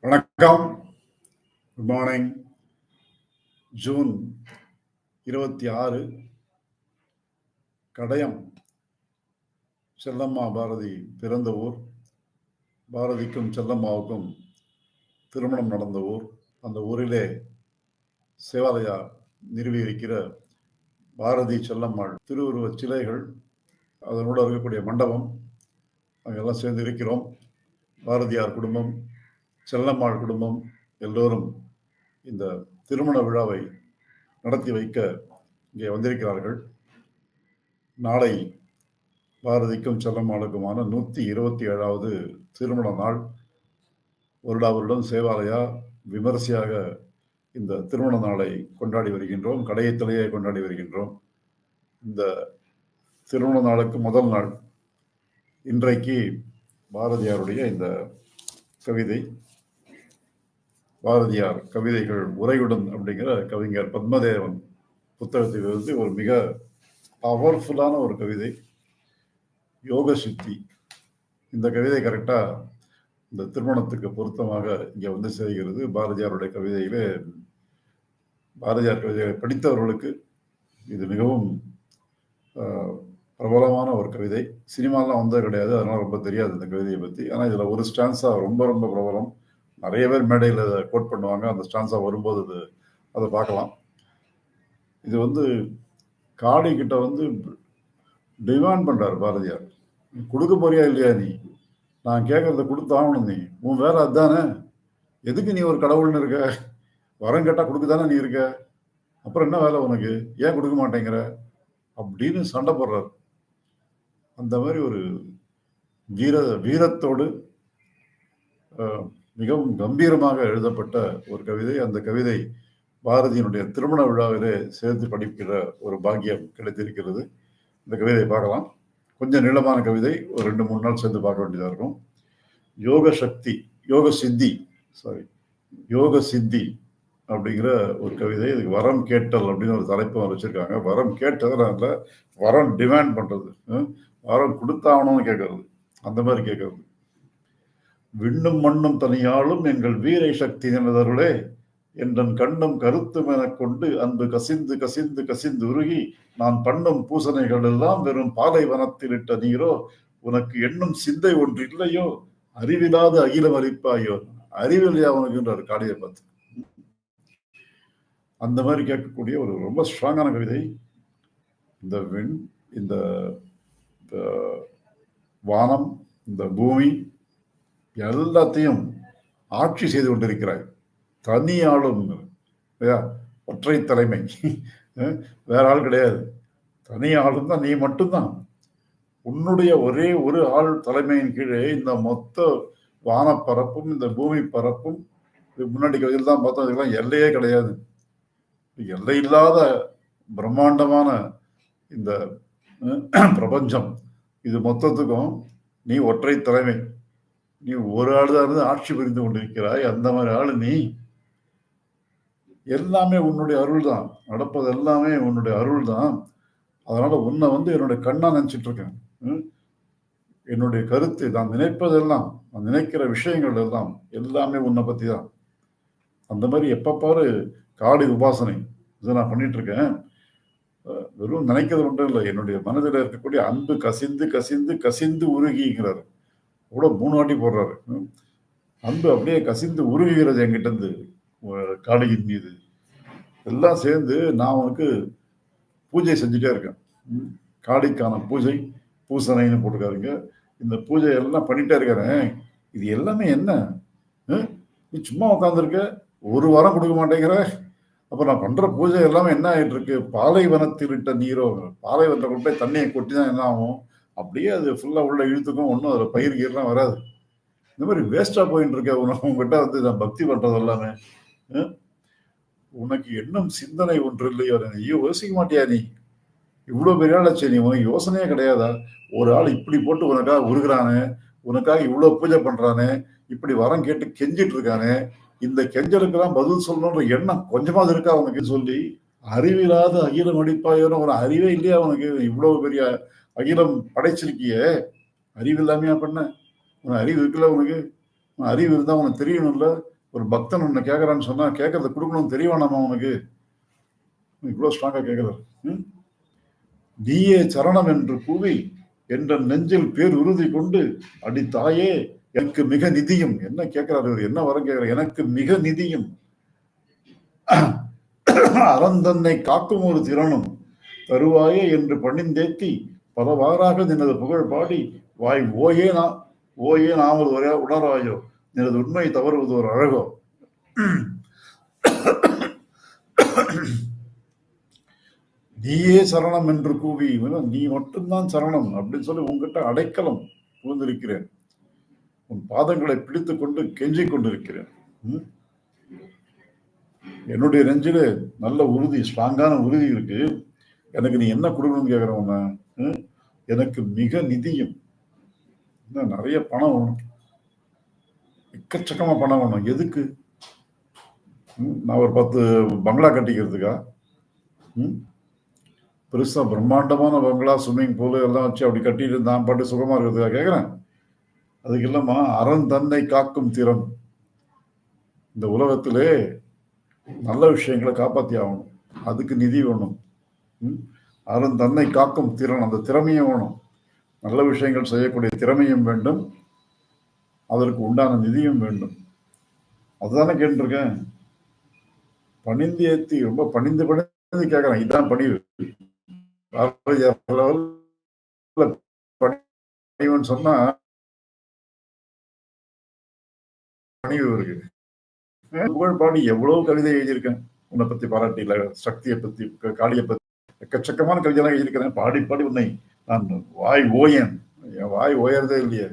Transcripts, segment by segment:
வணக்கம். Good morning. June 26 Kadayam செல்லம்மா பாரதி பிறந்த ஊர். பாரதிக்கும் செல்லம்மாவுக்கும் திருமணம் நடந்த ஊர். அந்த ஊரிலே சேவாலயா நிறுவியிருக்கிற பாரதி செல்லம்மாள் திருவுருவச் சிலைகள், அதனோடு இருக்கக்கூடிய மண்டபம், அங்கெல்லாம் சேர்ந்து இருக்கிறோம். பாரதியார் குடும்பம், செல்லம்மாள் குடும்பம் எல்லோரும் இந்த திருமண விழாவை நடத்தி வைக்க இங்கே வந்திருக்கிறார்கள். நாளை பாரதிக்கும் செல்லம்மாளுக்குமான 127வது திருமண நாள். வருடம் சேவாலயா விமரிசையாக இந்த திருமண நாளை கொண்டாடி வருகின்றோம். கடையத்திலேயே கொண்டாடி வருகின்றோம். இந்த திருமண நாளுக்கு முதல் நாள் இன்றைக்கு பாரதியாருடைய இந்த கவிதை, பாரதியார் கவிதைகள் உரையுடன் அப்படிங்கிற கவிஞர் பத்மதேவன் புத்தகத்திலிருந்து ஒரு மிக பவர்ஃபுல்லான ஒரு கவிதை, யோக சித்தி. இந்த கவிதை கரெக்டா இந்த திருமணத்துக்கு பொருத்தமாக இங்கே வந்து சேர்கிறது. பாரதியாருடைய கவிதையிலே, பாரதியார் கவிதைகளை படித்தவர்களுக்கு இது மிகவும் பிரபலமான ஒரு கவிதை. சினிமாலாம் வந்தது கிடையாது, அதனால ரொம்ப தெரியாது இந்த கவிதையை பற்றி. ஆனால் இதில் ஒரு ஸ்டான்ஸா ரொம்ப ரொம்ப பிரபலம். நிறைய பேர் மேடையில் கோட் பண்ணுவாங்க. அந்த ஸ்டான்ஸா வரும்போது அதை பார்க்கலாம். இது வந்து காடி கிட்ட வந்து டிமாண்ட் பண்றாரு பாரதியார். கொடுக்க போறியா இல்லையா, நீ நான் கேட்கறத கொடுத்தாகணும், நீ உன் வேலை அதுதானே, எதுக்கு நீ ஒரு கடவுள்னு இருக்க, வரம் கேட்டா கொடுக்குதானே நீ இருக்க, அப்புறம் என்ன வேலை உனக்கு, ஏன் கொடுக்க மாட்டேங்கிற அப்படின்னு சண்டை போடுறாரு. அந்த மாதிரி ஒரு வீரத்தோடு மிகவும் கம்பீரமாக எழுதப்பட்ட ஒரு கவிதை. அந்த கவிதை பாரதியினுடைய திருமண விழாவிலே சேர்த்து படிக்கிற ஒரு பாக்கியம் கிடைத்திருக்கிறது. இந்த கவிதையை பார்க்கலாம். கொஞ்சம் நீளமான கவிதை, ஒரு 2-3 நாள் சேர்ந்து பார்க்க வேண்டியதாக இருக்கும். யோக சித்தி அப்படிங்கிற ஒரு கவிதை. இதுக்கு வரம் கேட்டல் அப்படின்னு ஒரு தலைப்பு வச்சிருக்காங்க. வரம் கேட்டதுனால வரம் டிமாண்ட் பண்றது, வரம் கொடுத்தாகணும்னு கேட்கறது, அந்த மாதிரி கேட்கறது. விண்ணும் மண்ணும் தனியாலும் எங்கள் வீரை சக்தி நினைதருளே, என்றன் கண்ணும் கருத்தும் எனக் கொண்டு அன்பு கசிந்து கசிந்து கசிந்து உருகி நான் பண்ணும் பூசணைகள் எல்லாம் வெறும் பாலைவனத்தில் இட்ட நீரோ, உனக்கு எண்ணும் சிந்தை ஒன்று இல்லையோ, அறிவில்லாத அகிலம் அளிப்பாயோ. அறிவில்லையா உனக்குன்றார் காளியை பார்த்து. அந்த மாதிரி கேட்கக்கூடிய ஒரு ரொம்ப ஸ்ட்ராங்கான கவிதை. இந்த வானம், இந்த பூமி எல்லாத்தையும் ஆட்சி செய்து கொண்டிருக்கிறாய், தனி ஆளும், ஒற்றை தலைமை, வேற ஆள் கிடையாது, தனி ஆளும் தான், நீ மட்டும்தான். உன்னுடைய ஒரே ஒரு ஆள் தலைமையின் கீழே இந்த மொத்த வானப்பரப்பும் இந்த பூமி பரப்பும், முன்னாடி கவிதையில் தான் பார்த்தோம், இதெல்லாம் எல்லையே கிடையாது. எல்லை இல்லாத பிரம்மாண்டமான இந்த பிரபஞ்சம், இது மொத்தத்துக்கும் நீ ஒற்றை தலைமை, நீ ஒரு ஆள் தான் இருந்து ஆட்சி புரிந்து கொண்டிருக்கிறாய். அந்த மாதிரி ஆளு நீ. எல்லாமே உன்னுடைய அருள் தான், நடப்பது எல்லாமே உன்னுடைய அருள் தான். அதனால உன்னை வந்து என்னுடைய கண்ணா நினைச்சிட்டு இருக்கேன். என்னுடைய கருத்து, நான் நினைப்பதெல்லாம், நான் நினைக்கிற விஷயங்கள் எல்லாம் எல்லாமே உன்னை பத்தி தான். அந்த மாதிரி எப்ப பாரு காடி உபாசனை இதை நான் பண்ணிட்டு இருக்கேன். வெறும் நினைக்கிறது மட்டும் இல்லை, என்னுடைய மனதில் இருக்கக்கூடிய அன்பு கசிந்து கசிந்து கசிந்து உருகிங்கிறாரு. கூட 3 வாட்டி போடுறாரு. அன்பு அப்படியே கசிந்து உருகுகிறது என்கிட்ட இருந்து காளியின் மீது. எல்லாம் சேர்ந்து நான் உனக்கு பூஜை செஞ்சுட்டே இருக்கேன். காளிக்கான பூஜை, பூசணைன்னு போட்டுக்காருங்க. இந்த பூஜை எல்லாம் பண்ணிட்டே இருக்கிறேன். இது எல்லாமே என்ன, நீ சும்மா உட்காந்துருக்க, ஒரு வாரம் கொடுக்க மாட்டேங்கிற. அப்ப நான் பண்ற பூஜை எல்லாமே என்ன ஆயிட்டு இருக்கு, பாலைவனத்தில் இட்ட நீரோ, பாலைவனத்தை கொண்டு போய் தண்ணியை கொட்டி தான் என்ன ஆகும், அப்படியே அது ஃபுல்லா உள்ள இழுத்துக்கும், ஒன்றும் அதில் பயிர் கீரெல்லாம் வராது. இந்த மாதிரி வேஸ்டா போயிட்டு இருக்க உங்ககிட்ட வந்து நான் பக்தி பண்றது எல்லாமே. உனக்கு எண்ணம் சிந்தனை ஒன்று இல்லையோ, ஐயோ யோசிக்க மாட்டியா, நீ இவ்வளவு பெரிய ஆள் ஆச்சு, நீ உனக்கு யோசனையே கிடையாதா? ஒரு ஆள் இப்படி போட்டு உனக்காக உருகுறானே, உனக்காக இவ்வளவு பூஜை பண்றானே, இப்படி வரம் கேட்டு கெஞ்சிட்டு இருக்கானே, இந்த கெஞ்சலுக்கெல்லாம் பதில் சொல்லணும்ன்ற எண்ணம் கொஞ்சமாவது இருக்கா உனக்கு சொல்லி, அறிவில்லாத அகிலம் அடிப்பாயோன்னு ஒரு அறிவே இல்லையா உனக்கு? இவ்வளவு பெரிய அகிலம் படைச்சிருக்கியே, அறிவு இல்லாமையா பண்ண? உனக்கு அறிவு இருக்குல்ல, உனக்கு அறிவு இருந்தா உனக்கு தெரியணும்ல, ஒரு பக்தன் உன்னை கேட்கறான்னு சொன்னா கேட்கறத கொடுக்கணும்னு தெரியவானாமா உனக்கு? இவ்வளவு ஸ்ட்ராங்கா கேட்கிறார். நீயே சரணம் என்று கூவி என்ற நெஞ்சில் பேர் உறுதி கொண்டு அடி தாயே எனக்கு மிக நிதியும். என்ன கேட்கிறாரு இவர்? என்ன வரம் கேட்கிறார்? எனக்கு மிக நிதியும் அறந்தன்னை காக்கும் ஒரு திறனும் தருவாயே என்று பணிந்தேத்தி பலவாறாக நினது புகழ் பாடி வாய் ஓயே நாமல் உணராயோ நினது உண்மை தவறுவது ஒரு அழகோ. நீயே சரணம் என்று கூவி, நீ மட்டும்தான் சரணம் அப்படின்னு சொல்லி உங்ககிட்ட அடைக்கலம் புகுந்திருக்கிறேன். உன் பாதங்களை பிடித்துக் கொண்டு கெஞ்சிக் கொண்டிருக்கிறேன். என்னுடைய நெஞ்சில நல்ல உறுதி, ஸ்ட்ராங்கான உறுதி இருக்கு. எனக்கு நீ என்ன கொடுக்கணும்னு கேட்கிறவங்க, எனக்கு மிக நிதியும், நிறைய பணம் வேணும், எக்கச்சக்கமா பணம் வேணும். எதுக்கு? நான் ஒரு 10 பங்களா கட்டிக்கிறதுக்கா? பெருசா பிரம்மாண்டமான பங்களா, ஸ்விம்மிங் பூல் எல்லாம் வச்சு அப்படி கட்டிட்டு நான் பாட்டு சுகமா இருக்கிறதுக்கா கேட்கிறேன்? அதுக்கு இல்லம்மா, அறம் தன்னை காக்கும் திறன். இந்த உலகத்திலே நல்ல விஷயங்களை காப்பாற்றி ஆகணும், அதுக்கு நிதி வேணும். அறம் தன்னை காக்கும் திறன், அந்த திறமையும் வேணும். நல்ல விஷயங்கள் செய்யக்கூடிய திறமையும் வேண்டும், அதற்கு உண்டான நிதியும் வேண்டும். அதுதானே கேட்டுருக்கேன். பணிந்து ஏத்தி ரொம்ப பணிந்து பணிந்து கேட்கறேன். இதுதான் பணிவு. பணிவுன்னு சொன்னா பணிவு இருக்கு. புகழ் பாடி எவ்வளவு கவிதை எழுதியிருக்கேன். உன்னை பத்தி பாராட்டில, சக்தியை பத்தி, காளியை பத்தி எக்கச்சக்கமான கவிதைலாம் எழுதியிருக்கிறேன். பாடி பாடி உன்னை நான் வாய் ஓயேன். என் வாய் ஓயறதே இல்லையே.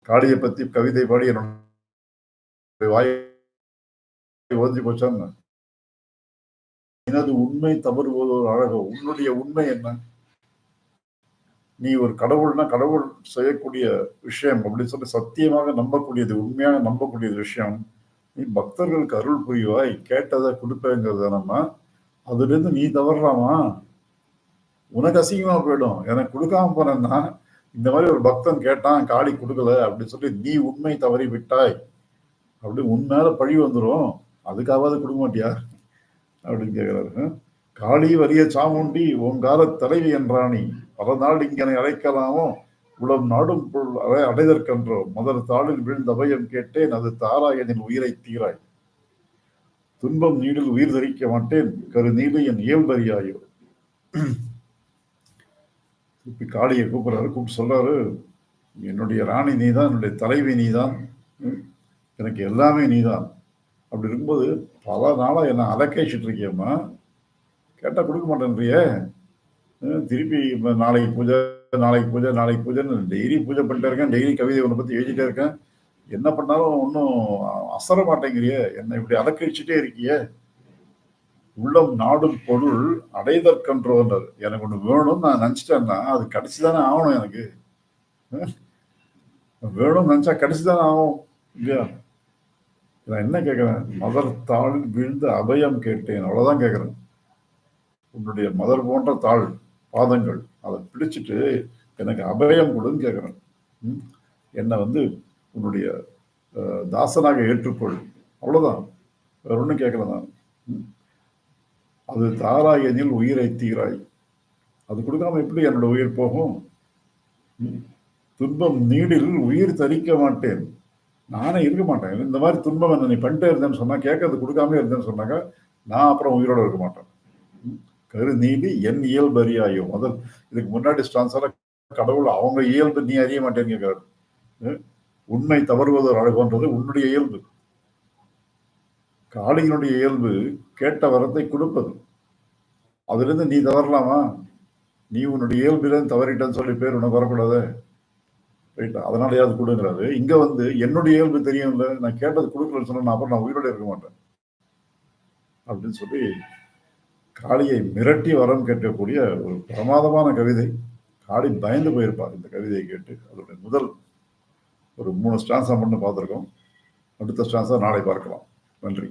காளியை பத்தி கவிதை பாடி என்னோட வாய் ஓஞ்சி போச்சான்னு. எனது உண்மை தவறுவது ஒரு அழகோ. உன்னுடைய உண்மை என்ன? நீ ஒரு கடவுள்னா கடவுள் செய்யக்கூடிய விஷயம் அப்படின்னு சொல்லி சத்தியமாக நம்பக்கூடியது, உண்மையாக நம்பக்கூடியது விஷயம். நீ பக்தர்களுக்கு அருள் புரிவாய், கேட்டதை கொடுப்பேங்கிறத நம்ம அதுல இருந்து நீ தவறலாமா? உனக்கு அசிங்கமா போயிடும். எனக்கு கொடுக்காம போனேன்னா, இந்த மாதிரி ஒரு பக்தன் கேட்டான், காளி கொடுக்கல அப்படின்னு சொல்லி நீ உண்மை தவறி விட்டாய் அப்படி உன் மேல பழி வந்துடும். அதுக்காவது கொடுக்க மாட்டியா அப்படின்னு கேட்கிறாரு. காளி வரிய சாமுண்டி ஓங்கார தலைவி என்றாணி பல நாள் இங்கனை அழைக்கலாமோ உளம் நாடும் பொருள் அடைதற்கன்றோ முதல் தாளில் விழுந்த அபயம் கேட்டேன் அது தாராயனின் உயிரை தீராய் துன்பம் நீடில் உயிர் தரிக்க மாட்டேன் கரு நீடு என் இயல்பறியாயோ. இப்ப காளியை கூப்பிடுறாரு. கூப்பிட்டு சொல்றாரு, என்னுடைய ராணி நீதான், என்னுடைய தலைவி நீதான், எனக்கு எல்லாமே நீதான். அப்படி இருக்கும்போது பல நாளா என்ன அலக்கழிச்சிட்டு இருக்கியம்மா, கேட்டா கொடுக்க மாட்டேன்றிய. திருப்பி நாளைக்கு பூஜை நாளைக்கு பூஜை நாளைக்கு பூஜைன்னு டெய்லி பூஜை பண்ணிட்டே இருக்கேன், டெய்லி கவிதை உன்னை பத்தி எழுதிட்டே இருக்கேன், என்ன பண்ணாலும் ஒன்றும் அசர மாட்டேங்கிறிய, என்னை இப்படி அலக்கழிச்சுட்டே இருக்கிய. உள்ளம் நாடும் பொருள் அடைதற்கன்றோன்றது. எனக்கு ஒன்று வேணும்னு நான் நினைச்சிட்டேன்னா அது கடைசிதானே ஆகணும். எனக்கு வேணும்னு நினைச்சா கடைசிதானே ஆகும் இல்லையா? நான் என்ன கேட்கிறேன், மதர் தாள் விழுந்து அபயம் கேட்டேன், அவ்வளவுதான் கேட்கிறேன். உன்னுடைய மதர் போன்ற தாள் பாதங்கள் அதை பிடிச்சிட்டு எனக்கு அபயம் கொடுன்னு கேட்கிறேன். என்னை உன்னுடைய தாசனாக ஏற்றுக்கொள், அவ்வளவுதான், வேற ஒன்றும் கேட்கல நான். அது தாராயனில் உயிரை தீராய், அது கொடுக்காம எப்படி என்னோட உயிர் போகும்? துன்பம் நீடில் உயிர் தரிக்க மாட்டேன், நானே இருக்க மாட்டேன். இந்த மாதிரி துன்பம் என்ன நீ பண்ணிட்டே இருந்தேன்னு சொன்னா, கேட்கறது கொடுக்காம இருந்தேன்னு சொன்னாக்க நான் அப்புறம் உயிரோட இருக்க மாட்டேன். கரு நீடி என் இயல்பு அறியாயோ. முதல் இதுக்கு முன்னாடி ஸ்டான்ஸால கடவுள் அவங்க இயல்பு நீ அறிய மாட்டேன்னு கேட்கிறாரு. உண்மை தவறுவது ஒரு அழகுன்றது உன்னுடைய இயல்பு. காளியினுடைய இயல்பு கேட்ட வரத்தை கொடுப்பது. அதுல இருந்து நீ தவறலாமா? நீ உன்னுடைய இயல்பிலிருந்து தவறிட்டன்னு சொல்லி பேர் உனக்கு வரக்கூடாது, ரைட்டா? அதனாலயாவது கொடுங்கிறாரு. இங்க என்னுடைய இயல்பு தெரியும்ல, நான் கேட்டது கொடுக்கலன்னு சொன்னா அப்புறம் நான் உயிரோட இருக்க மாட்டேன் அப்படின்னு சொல்லி காளியை மிரட்டி வரம் கேட்கக்கூடிய ஒரு பிரமாதமான கவிதை. காளி பயந்து போயிருப்பார் இந்த கவிதையை கேட்டு. அதோடைய முதல் ஒரு 3 ஸ்டான்ஸா மட்டும் பார்த்துருக்கோம். அடுத்த ஸ்டான்ஸா நாளை பார்க்கலாம். நன்றி.